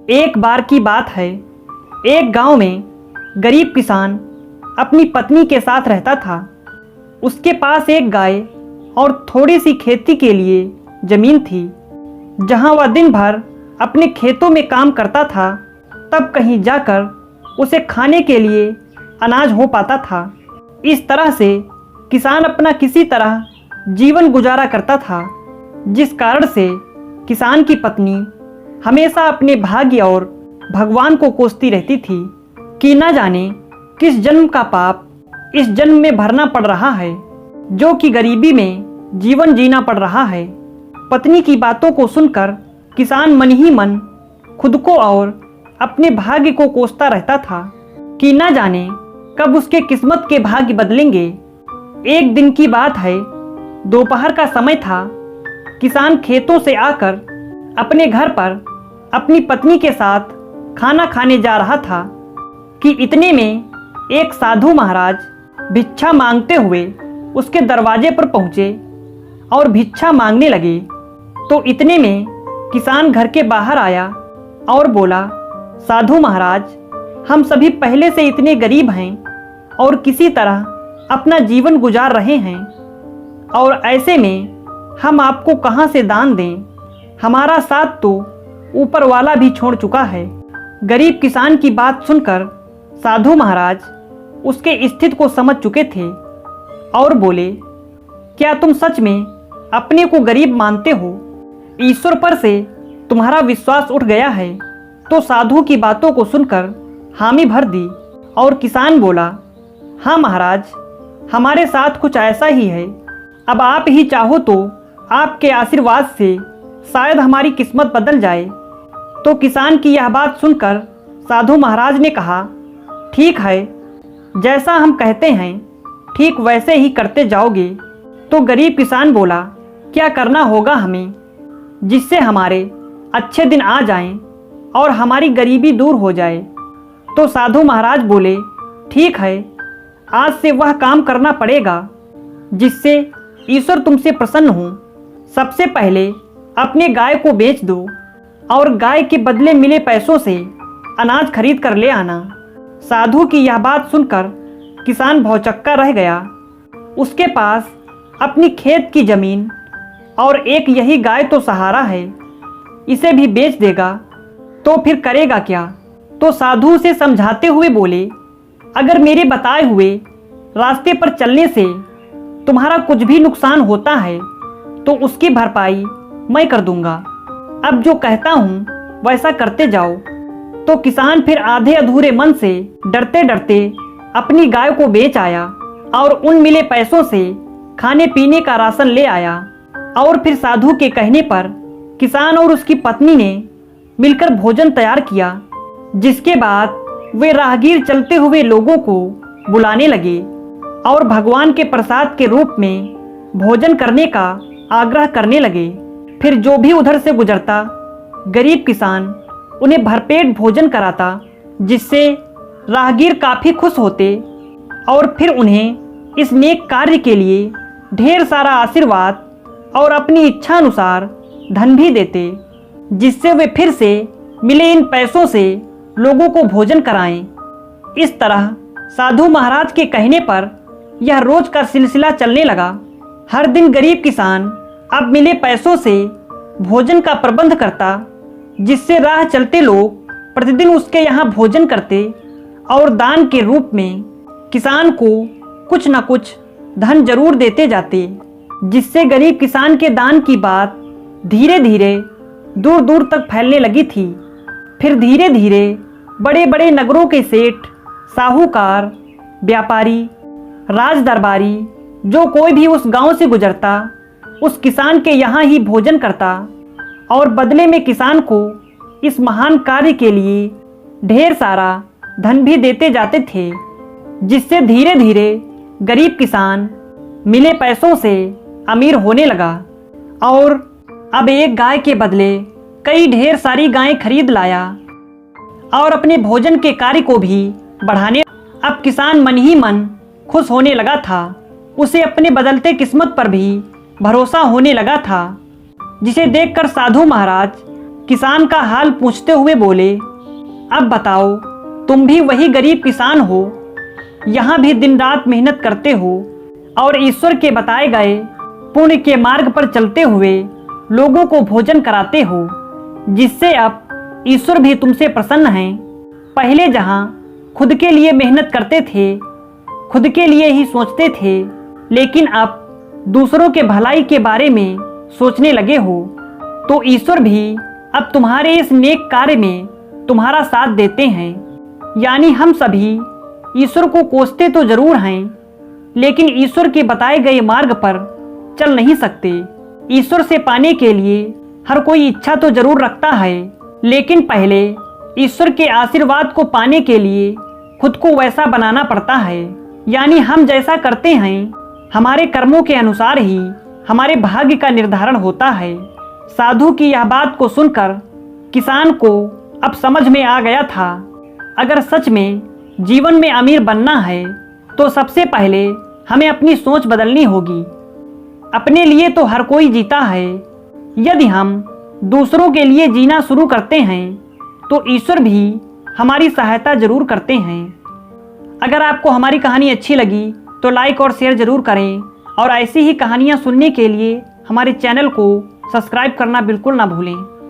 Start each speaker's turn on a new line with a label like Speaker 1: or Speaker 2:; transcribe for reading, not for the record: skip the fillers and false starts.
Speaker 1: एक बार की बात है, एक गांव में गरीब किसान अपनी पत्नी के साथ रहता था। उसके पास एक गाय और थोड़ी सी खेती के लिए जमीन थी, जहां वह दिन भर अपने खेतों में काम करता था। तब कहीं जाकर उसे खाने के लिए अनाज हो पाता था। इस तरह से किसान अपना किसी तरह जीवन गुजारा करता था, जिस कारण से किसान की पत्नी हमेशा अपने भाग्य और भगवान को कोसती रहती थी कि न जाने किस जन्म का पाप इस जन्म में भरना पड़ रहा है, जो कि गरीबी में जीवन जीना पड़ रहा है। पत्नी की बातों को सुनकर किसान मन ही मन खुद को और अपने भाग्य को कोसता रहता था कि न जाने कब उसके किस्मत के भाग्य बदलेंगे। एक दिन की बात है, दोपहर का समय था। किसान खेतों से आकर अपने घर पर अपनी पत्नी के साथ खाना खाने जा रहा था कि इतने में एक साधु महाराज भिक्षा मांगते हुए उसके दरवाजे पर पहुंचे और भिक्षा मांगने लगे। तो इतने में किसान घर के बाहर आया और बोला, साधु महाराज, हम सभी पहले से इतने गरीब हैं और किसी तरह अपना जीवन गुजार रहे हैं, और ऐसे में हम आपको कहाँ से दान दें। हमारा साथ तो ऊपर वाला भी छोड़ चुका है। गरीब किसान की बात सुनकर साधु महाराज उसके स्थिति को समझ चुके थे और बोले, क्या तुम सच में अपने को गरीब मानते हो? ईश्वर पर से तुम्हारा विश्वास उठ गया है? तो साधु की बातों को सुनकर हामी भर दी और किसान बोला, हाँ महाराज, हमारे साथ कुछ ऐसा ही है। अब आप ही चाहो तो आपके आशीर्वाद से शायद हमारी किस्मत बदल जाए। तो किसान की यह बात सुनकर साधु महाराज ने कहा, ठीक है, जैसा हम कहते हैं ठीक वैसे ही करते जाओगे। तो गरीब किसान बोला, क्या करना होगा हमें जिससे हमारे अच्छे दिन आ जाएं और हमारी गरीबी दूर हो जाए? तो साधु महाराज बोले, ठीक है, आज से वह काम करना पड़ेगा जिससे ईश्वर तुमसे प्रसन्न हो। सबसे पहले अपने गाय को बेच दो और गाय के बदले मिले पैसों से अनाज खरीद कर ले आना। साधु की यह बात सुनकर किसान भौचक्का रह गया। उसके पास अपनी खेत की जमीन और एक यही गाय तो सहारा है, इसे भी बेच देगा तो फिर करेगा क्या? तो साधु से समझाते हुए बोले, अगर मेरे बताए हुए रास्ते पर चलने से तुम्हारा कुछ भी नुकसान होता है तो उसकी भरपाई मैं कर दूंगा। अब जो कहता हूँ वैसा करते जाओ। तो किसान फिर आधे अधूरे मन से डरते डरते अपनी गाय को बेच आया और उन मिले पैसों से खाने पीने का राशन ले आया। और फिर साधु के कहने पर किसान और उसकी पत्नी ने मिलकर भोजन तैयार किया, जिसके बाद वे राहगीर चलते हुए लोगों को बुलाने लगे और भगवान के प्रसाद के रूप में भोजन करने का आग्रह करने लगे। फिर जो भी उधर से गुजरता गरीब किसान उन्हें भरपेट भोजन कराता, जिससे राहगीर काफ़ी खुश होते और फिर उन्हें इस नेक कार्य के लिए ढेर सारा आशीर्वाद और अपनी इच्छा अनुसार धन भी देते, जिससे वे फिर से मिले इन पैसों से लोगों को भोजन कराएं। इस तरह साधु महाराज के कहने पर यह रोज का सिलसिला चलने लगा। हर दिन गरीब किसान अब मिले पैसों से भोजन का प्रबंध करता, जिससे राह चलते लोग प्रतिदिन उसके यहाँ भोजन करते और दान के रूप में किसान को कुछ न कुछ धन जरूर देते जाते, जिससे गरीब किसान के दान की बात धीरे धीरे दूर दूर तक फैलने लगी थी। फिर धीरे धीरे बड़े बड़े नगरों के सेठ, साहूकार, व्यापारी, राज दरबारी, जो कोई भी उस गांव से गुजरता उस किसान के यहाँ ही भोजन करता और बदले में किसान को इस महान कार्य के लिए ढेर सारा धन भी देते जाते थे, जिससे धीरे धीरे गरीब किसान मिले पैसों से अमीर होने लगा और अब एक गाय के बदले कई ढेर सारी गायें खरीद लाया और अपने भोजन के कार्य को भी बढ़ाने। अब किसान मन ही मन खुश होने लगा था। उसे अपने बदलते किस्मत पर भी भरोसा होने लगा था, जिसे देखकर साधु महाराज किसान का हाल पूछते हुए बोले, अब बताओ, तुम भी वही गरीब किसान हो, यहाँ भी दिन रात मेहनत करते हो और ईश्वर के बताए गए पुण्य के मार्ग पर चलते हुए लोगों को भोजन कराते हो, जिससे अब ईश्वर भी तुमसे प्रसन्न हैं। पहले जहाँ खुद के लिए मेहनत करते थे, खुद के लिए ही सोचते थे, लेकिन अब दूसरों के भलाई के बारे में सोचने लगे हो, तो ईश्वर भी अब तुम्हारे इस नेक कार्य में तुम्हारा साथ देते हैं। यानी हम सभी ईश्वर को कोसते तो जरूर हैं, लेकिन ईश्वर के बताए गए मार्ग पर चल नहीं सकते। ईश्वर से पाने के लिए हर कोई इच्छा तो जरूर रखता है, लेकिन पहले ईश्वर के आशीर्वाद को पाने के लिए खुद को वैसा बनाना पड़ता है। यानी हम जैसा करते हैं, हमारे कर्मों के अनुसार ही हमारे भाग्य का निर्धारण होता है। साधु की यह बात को सुनकर किसान को अब समझ में आ गया था, अगर सच में जीवन में अमीर बनना है तो सबसे पहले हमें अपनी सोच बदलनी होगी। अपने लिए तो हर कोई जीता है, यदि हम दूसरों के लिए जीना शुरू करते हैं तो ईश्वर भी हमारी सहायता जरूर करते हैं। अगर आपको हमारी कहानी अच्छी लगी तो लाइक और शेयर जरूर करें, और ऐसी ही कहानियाँ सुनने के लिए हमारे चैनल को सब्सक्राइब करना बिल्कुल ना भूलें।